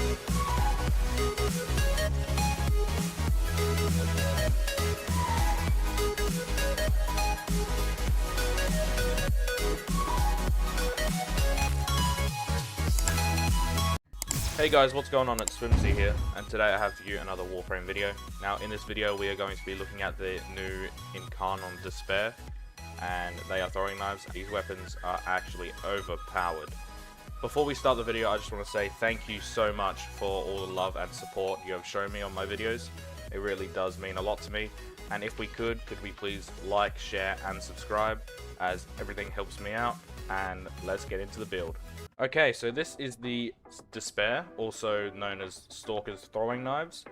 Hey guys, what's going on? It's Swimzyy here, and today I have for you another Warframe video. Now in this video we are going to be looking at the new Incarnon Despair, and they are throwing knives. These weapons are actually overpowered. Before we start the video, I just want to say thank you so much for all the love and support you have shown me on my videos. It really does mean a lot to me, and if we could we please like, share and subscribe, as everything helps me out, and let's get into the build. Okay, so this is the Despair, also known as Stalker's throwing knives,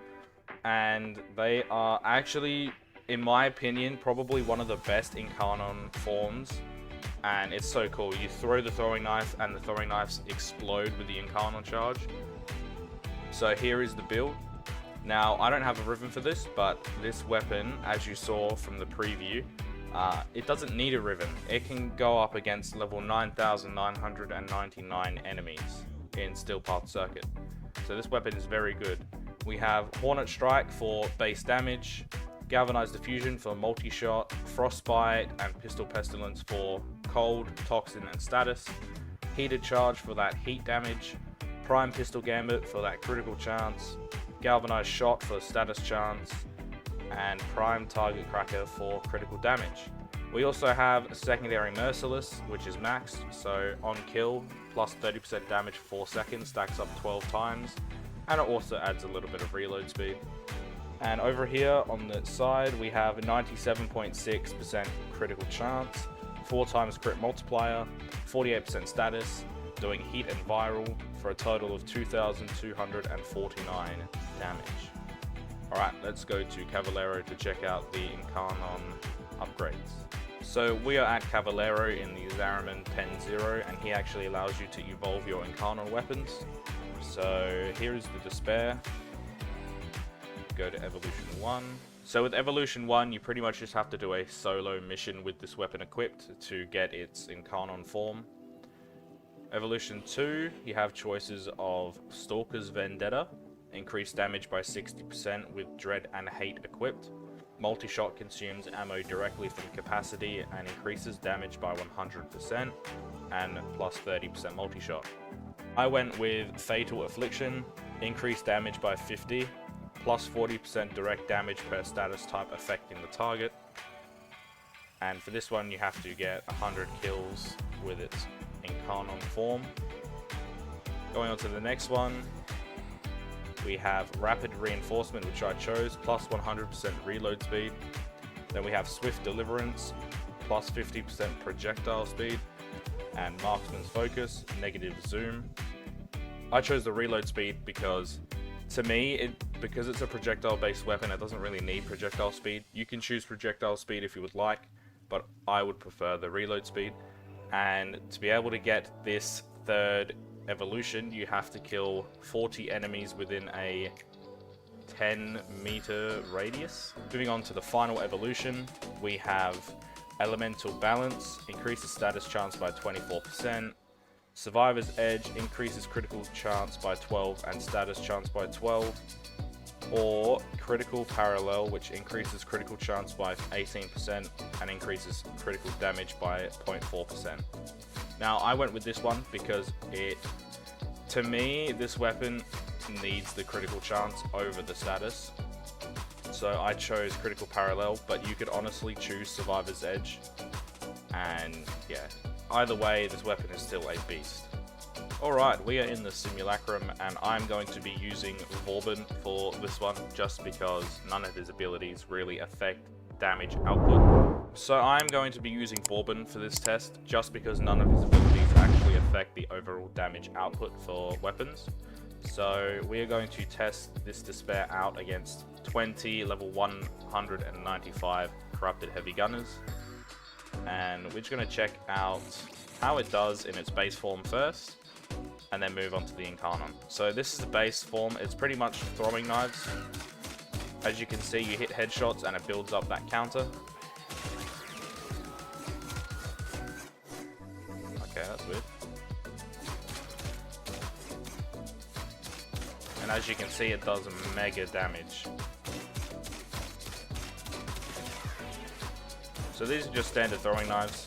and they are actually, in my opinion, probably one of the best Incarnon forms, and it's so cool. You throw the throwing knife and the throwing knives explode with the Incarnon charge. So here is the build. Now, I don't have a ribbon for this, but this weapon, as you saw from the preview, it doesn't need a ribbon. It can go up against level 9,999 enemies in Steel Path Circuit. So this weapon is very good. We have Hornet Strike for base damage, Galvanized Diffusion for multi-shot, Frostbite and Pistol Pestilence for cold, toxin and status, Heated Charge for that heat damage, Prime Pistol Gambit for that critical chance, Galvanized Shot for status chance, and Prime Target Cracker for critical damage. We also have Secondary Merciless, which is maxed, so on kill, plus 30% damage for 4 seconds, stacks up 12 times, and it also adds a little bit of reload speed. And over here on the side, we have 97.6% critical chance, 4 times crit multiplier, 48% status, doing heat and viral for a total of 2,249 damage. Alright, let's go to Cavallero to check out the Incarnon upgrades. So we are at Cavallero in the Zariman Pen 0, and he actually allows you to evolve your Incarnon weapons. So here is the Despair. Go to Evolution 1. So with Evolution 1, you pretty much just have to do a solo mission with this weapon equipped to get its Incarnon form. Evolution 2, you have choices of Stalker's Vendetta, increased damage by 60% with Dread and Hate equipped. Multi-shot consumes ammo directly from capacity and increases damage by 100% and plus 30% multi-shot. I went with Fatal Affliction, increased damage by 50, plus 40% direct damage per status type affecting the target. And for this one you have to get 100 kills with its Incarnon form. Going on to the next one, we have Rapid Reinforcement, which I chose, plus 100% reload speed. Then we have Swift Deliverance, plus 50% projectile speed, and Marksman's Focus, negative zoom. I chose the reload speed because, to me, because it's a projectile-based weapon, it doesn't really need projectile speed. You can choose projectile speed if you would like, but I would prefer the reload speed. And to be able to get this third evolution, you have to kill 40 enemies within a 10-meter radius. Moving on to the final evolution, we have Elemental Balance, increases status chance by 24%, Survivor's Edge, increases critical chance by 12 and status chance by 12, or Critical Parallel, which increases critical chance by 18% and increases critical damage by 0.4%. Now, I went with this one because to me, this weapon needs the critical chance over the status. So I chose Critical Parallel, but you could honestly choose Survivor's Edge. And yeah, either way, this weapon is still a beast. Alright, we are in the Simulacrum, and I'm going to be using Vauban for this one, just because none of his abilities really affect damage output. So I'm going to be using Vauban for this test, just because none of his abilities actually affect the overall damage output for weapons. So we are going to test this Despair out against 20 level 195 Corrupted Heavy Gunners. And we're just going to check out how it does in its base form first, and then move on to the Incarnon. So this is the base form. It's pretty much throwing knives. As you can see, you hit headshots and it builds up that counter. Okay, that's weird. And as you can see, it does mega damage. So these are just standard throwing knives.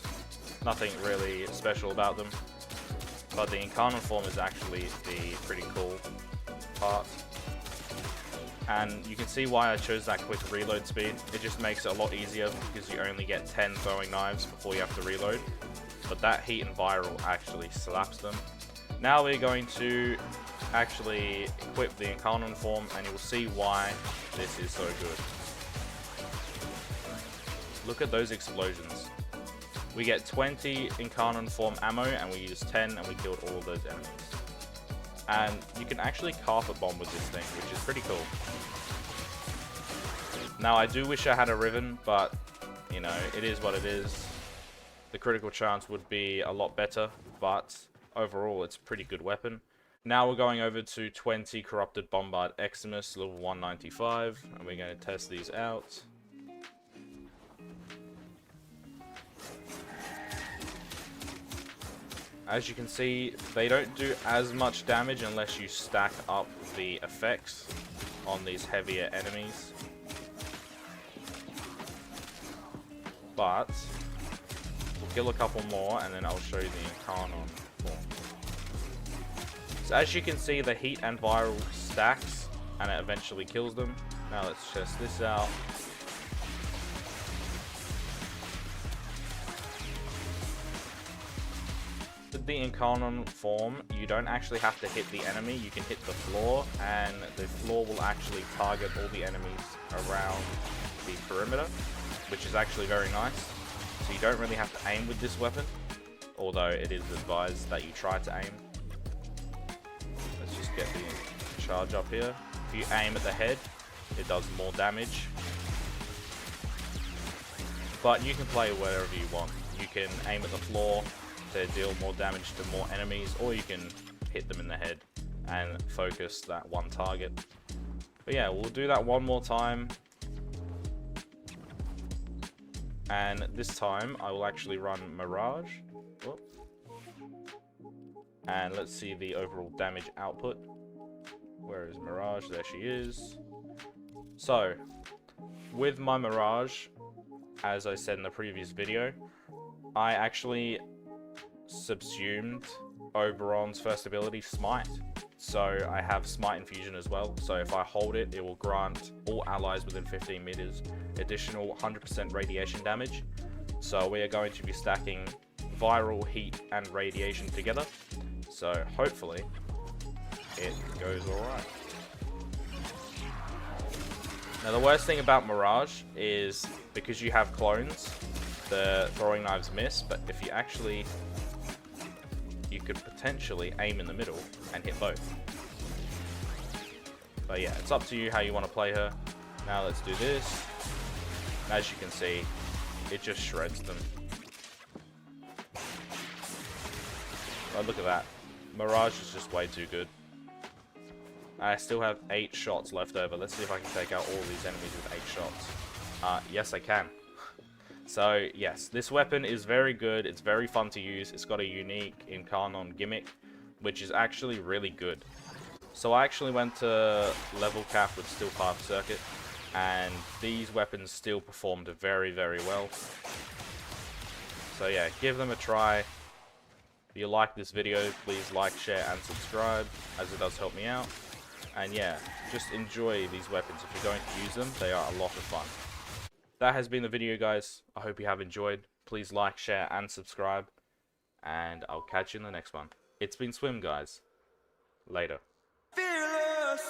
Nothing really special about them. But the Incarnon form is actually the pretty cool part. And you can see why I chose that quick reload speed. It just makes it a lot easier because you only get 10 throwing knives before you have to reload. But that heat and viral actually slaps them. Now we're going to actually equip the Incarnon form, and you'll see why this is so good. Look at those explosions. We get 20 Incarnon form ammo, and we use 10, and we killed all of those enemies. And you can actually carpet bomb with this thing, which is pretty cool. Now I do wish I had a Riven, but you know, it is what it is. The critical chance would be a lot better, but overall it's a pretty good weapon. Now we're going over to 20 Corrupted Bombard Eximus, level 195, and we're going to test these out. As you can see, they don't do as much damage unless you stack up the effects on these heavier enemies. But we'll kill a couple more and then I'll show you the Incarnon form. So as you can see, the heat and viral stacks and it eventually kills them. Now let's test this out. With the Incarnon form, you don't actually have to hit the enemy, you can hit the floor, and the floor will actually target all the enemies around the perimeter, which is actually very nice. So you don't really have to aim with this weapon, although it is advised that you try to aim. Let's just get the charge up here. If you aim at the head, it does more damage. But you can play wherever you want. You can aim at the floor to deal more damage to more enemies, or you can hit them in the head and focus that one target. But yeah, we'll do that one more time. And this time I will actually run Mirage. Whoop. And let's see the overall damage output. Where is Mirage? There she is. So, with my Mirage, as I said in the previous video, I actually subsumed Oberon's first ability, Smite. So I have Smite Infusion as well. So if I hold it, it will grant all allies within 15 meters additional 100% radiation damage. So we are going to be stacking viral, heat, and radiation together. So hopefully it goes alright. Now the worst thing about Mirage is because you have clones, the throwing knives miss, but if you actually, you could potentially aim in the middle and hit both. But yeah, it's up to you how you want to play her. Now let's do this. As you can see, it just shreds them. Oh, look at that. Mirage is just way too good. I still have 8 shots left over. Let's see if I can take out all these enemies with 8 shots. Yes, I can. So, yes, this weapon is very good. It's very fun to use. It's got a unique Incarnon gimmick, which is actually really good. So I actually went to level cap with Steel Path Circuit, and these weapons still performed very, very well. So yeah, give them a try. If you like this video, please like, share, and subscribe, as it does help me out. And yeah, just enjoy these weapons. If you're going to use them, they are a lot of fun. That has been the video, guys. I hope you have enjoyed. Please like, share, and subscribe. And I'll catch you in the next one. It's been Swim, guys. Later. Fearless.